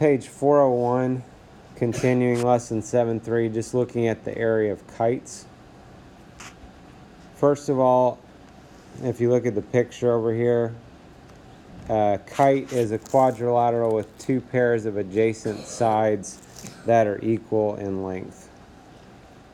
page 401, continuing lesson 7.3, just looking at the area of kites. First of all, if you look at the picture over here, a kite is a quadrilateral with two pairs of adjacent sides that are equal in length.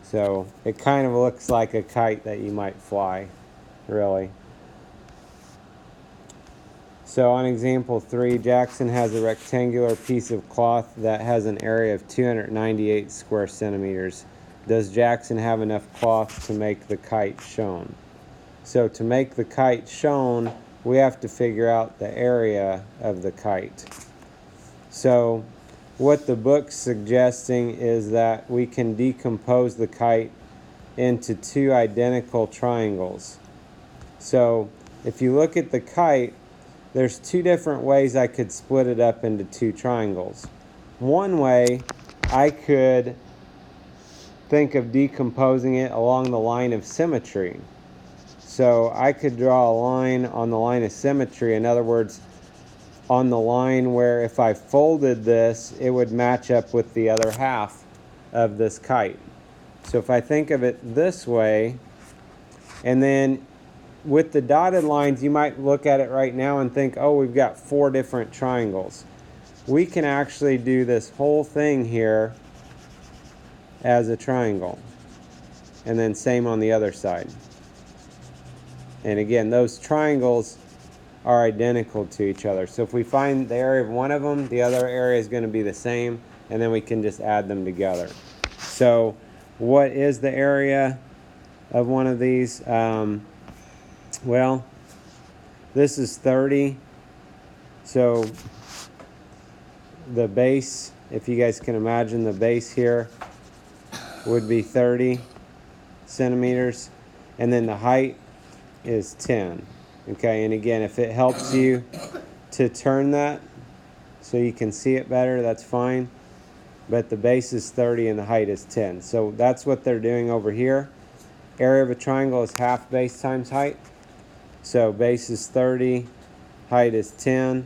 So it kind of looks like a kite that you might fly, really. So on example 3, Jackson has a rectangular piece of cloth that has an area of 298 square centimeters. Does Jackson have enough cloth to make the kite shown? So to make the kite shown, we have to figure out the area of the kite. So what the book's suggesting is that we can decompose the kite into two identical triangles. So if you look at the kite, there's two different ways I could split it up into two triangles. One way, I could think of decomposing it along the line of symmetry. So I could draw a line on the line of symmetry. In other words, on the line where if I folded this, it would match up with the other half of this kite. So if I think of it this way, and then with the dotted lines, you might look at it right now and think, oh, we've got 4 different triangles. We can actually do this whole thing here as a triangle. And then same on the other side. And again, those triangles are identical to each other. So if we find the area of one of them, the other area is going to be the same, and then we can just add them together. So what is the area of one of these? Well, this is 30. So the base, if you guys can imagine, the base here would be 30 centimeters. And then the height is 10. Okay, and again, if it helps you to turn that so you can see it better, that's fine. But the base is 30 and the height is 10. So that's what they're doing over here. Area of a triangle is half base times height. So base is 30, height is 10.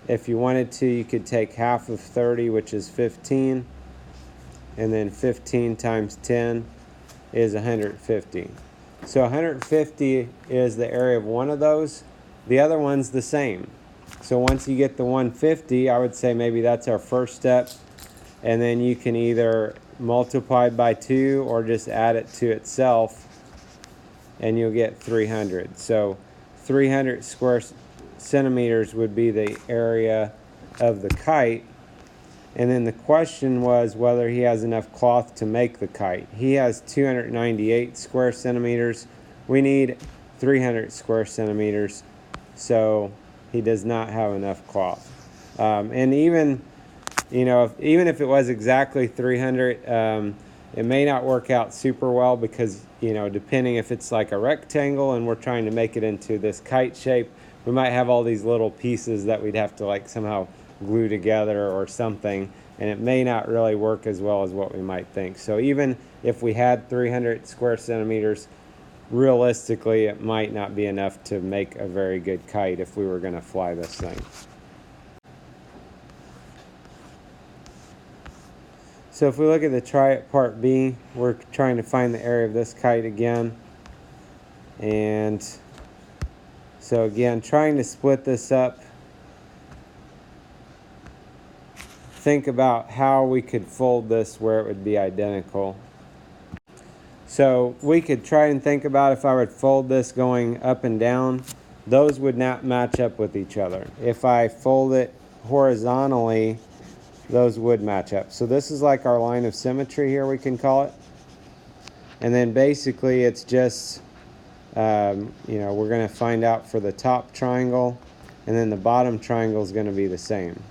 If you wanted to, you could take half of 30, which is 15, and then 15 times 10 is 150. So 150 is the area of one of those. The other one's the same. So once you get the 150, I would say maybe that's our first step. And then you can either multiply by 2 or just add it to itself, and you'll get 300. So 300 square centimeters would be the area of the kite. And then the question was whether he has enough cloth to make the kite. He has 298 square centimeters. We need 300 square centimeters. So he does not have enough cloth. And even, even if it was exactly 300, it may not work out super well because, depending if it's like a rectangle and we're trying to make it into this kite shape, we might have all these little pieces that we'd have to somehow glue together or something, and it may not really work as well as what we might think. So even if we had 300 square centimeters, realistically it might not be enough to make a very good kite if we were going to fly this thing. So if we look at the try it part B, we're trying to find the area of this kite again. And so again, trying to split this up, think about how we could fold this where it would be identical. So we could try and think about if I would fold this going up and down, those would not match up with each other. If I fold it horizontally, those would match up. So this is like our line of symmetry here, we can call it. And then basically it's just, we're going to find out for the top triangle, and then the bottom triangle is going to be the same.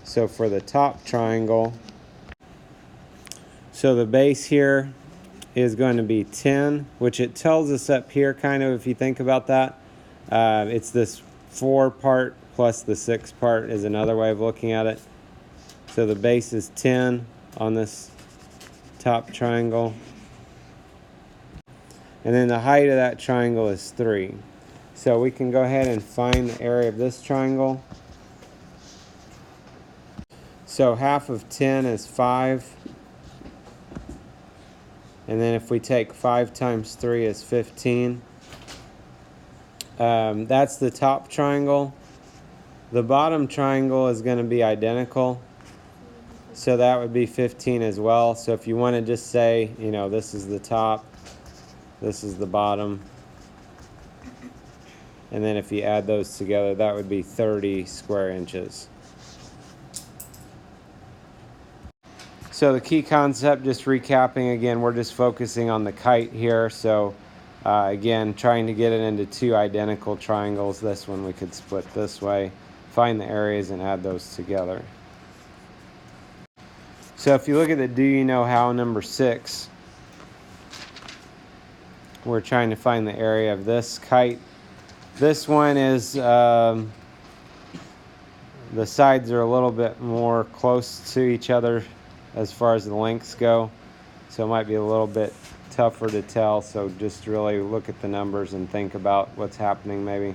So for the top triangle, so the base here is going to be 10, which it tells us up here kind of, if you think about that. It's this 4 part plus the 6 part is another way of looking at it. So the base is 10 on this top triangle. And then the height of that triangle is 3. So we can go ahead and find the area of this triangle. So half of 10 is 5. And then if we take 5 times 3 is 15. That's the top triangle. The bottom triangle is going to be identical. So that would be 15 as well. So if you want to just say, you know, this is the top, this is the bottom. And then if you add those together, that would be 30 square inches. So the key concept, just recapping again, we're just focusing on the kite here. So again, trying to get it into 2 identical triangles. This one we could split this way, find the areas and add those together. So if you look at the do you know how number 6, we're trying to find the area of this kite. This one is, the sides are a little bit more close to each other as far as the lengths go. So it might be a little bit tougher to tell. So just really look at the numbers and think about what's happening maybe.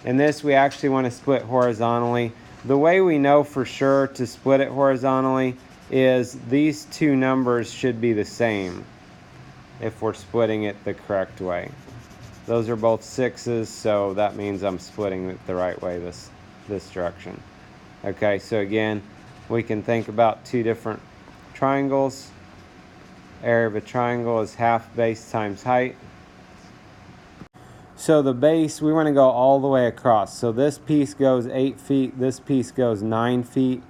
In this, we actually want to split horizontally. The way we know for sure to split it horizontally is these 2 numbers should be the same if we're splitting it the correct way. Those are both 6s, so that means I'm splitting it the right way this direction. Okay, so again, we can think about 2 different triangles. Area of a triangle is half base times height. So the base, we want to go all the way across. So this piece goes 8 feet, this piece goes 9 feet.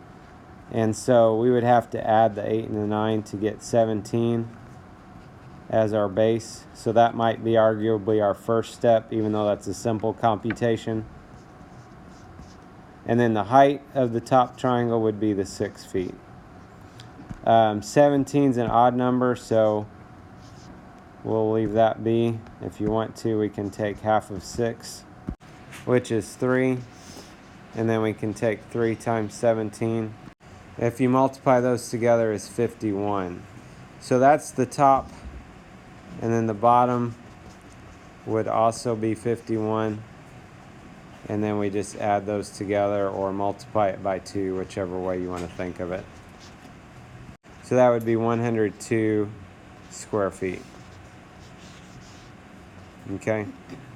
And so we would have to add the 8 and the 9 to get 17 as our base. So that might be arguably our first step, even though that's a simple computation. And then the height of the top triangle would be the 6 feet. 17 is an odd number, so we'll leave that be. If you want to, we can take half of 6, which is 3. And then we can take 3 times 17. If you multiply those together, is 51. So that's the top. And then the bottom would also be 51. And then we just add those together or multiply it by 2, whichever way you want to think of it. So that would be 102 square feet. Okay.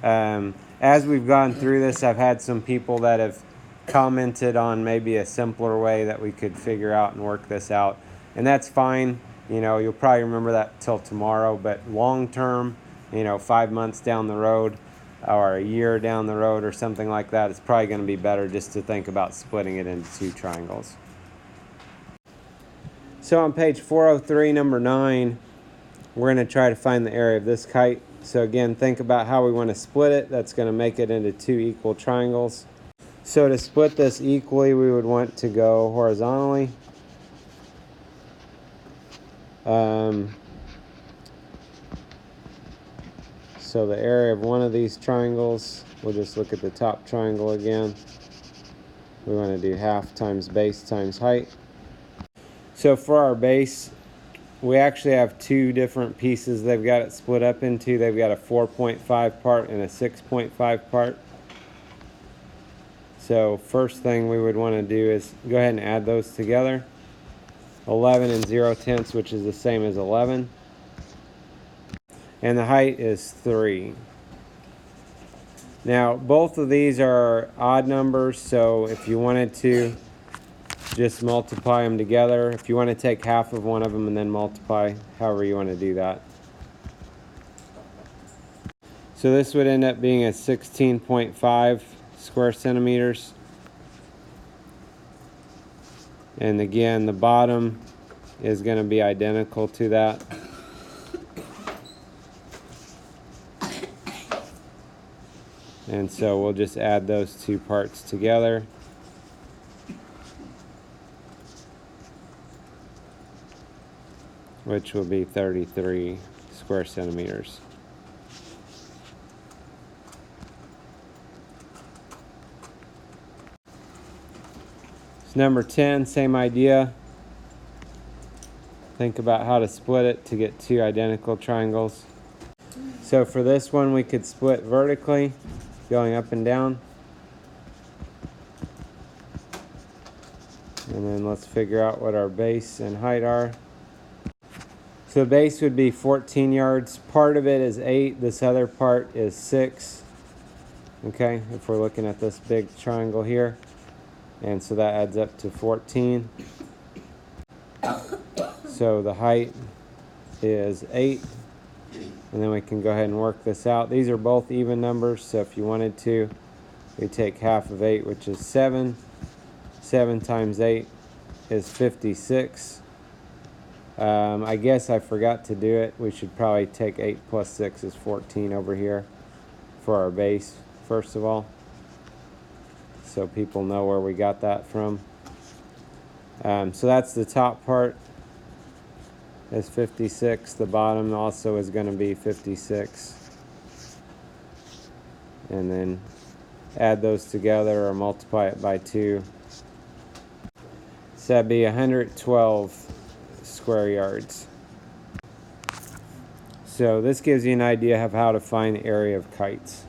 As we've gone through this, I've had some people that have commented on maybe a simpler way that we could figure out and work this out. And that's fine. You know, you'll probably remember that till tomorrow, but long term, you know, 5 months down the road or a year down the road or something like that, it's probably going to be better just to think about splitting it into 2 triangles. So on page 403, number 9, we're going to try to find the area of this kite. So again, think about how we want to split it. That's going to make it into 2 equal triangles. So to split this equally, we would want to go horizontally. So the area of one of these triangles, we'll just look at the top triangle again. We want to do half times base times height. So for our base, we actually have 2 different pieces they've got it split up into. They've got a 4.5 part and a 6.5 part. So first thing we would want to do is go ahead and add those together. 11 and 0/10, which is the same as 11. And the height is 3. Now, both of these are odd numbers, so if you wanted to just multiply them together. If you want to take half of one of them and then multiply, however you want to do that. So this would end up being a 16.5 square centimeters. And again, the bottom is going to be identical to that. And so we'll just add those 2 parts together. Which will be 33 square centimeters. So number 10, same idea. Think about how to split it to get 2 identical triangles. So for this one, we could split vertically, going up and down. And then let's figure out what our base and height are. So the base would be 14 yards. Part of it is 8. This other part is 6. Okay, if we're looking at this big triangle here. And so that adds up to 14. So the height is 8. And then we can go ahead and work this out. These are both even numbers, so if you wanted to, we take half of 8, which is 7. 7 times 8 is 56. I guess I forgot to do it. We should probably take 8 plus 6 is 14 over here for our base, first of all, so people know where we got that from. So that's the top part is 56. The bottom also is going to be 56. And then add those together or multiply it by 2. So that'd be 112 square yards. So this gives you an idea of how to find the area of kites.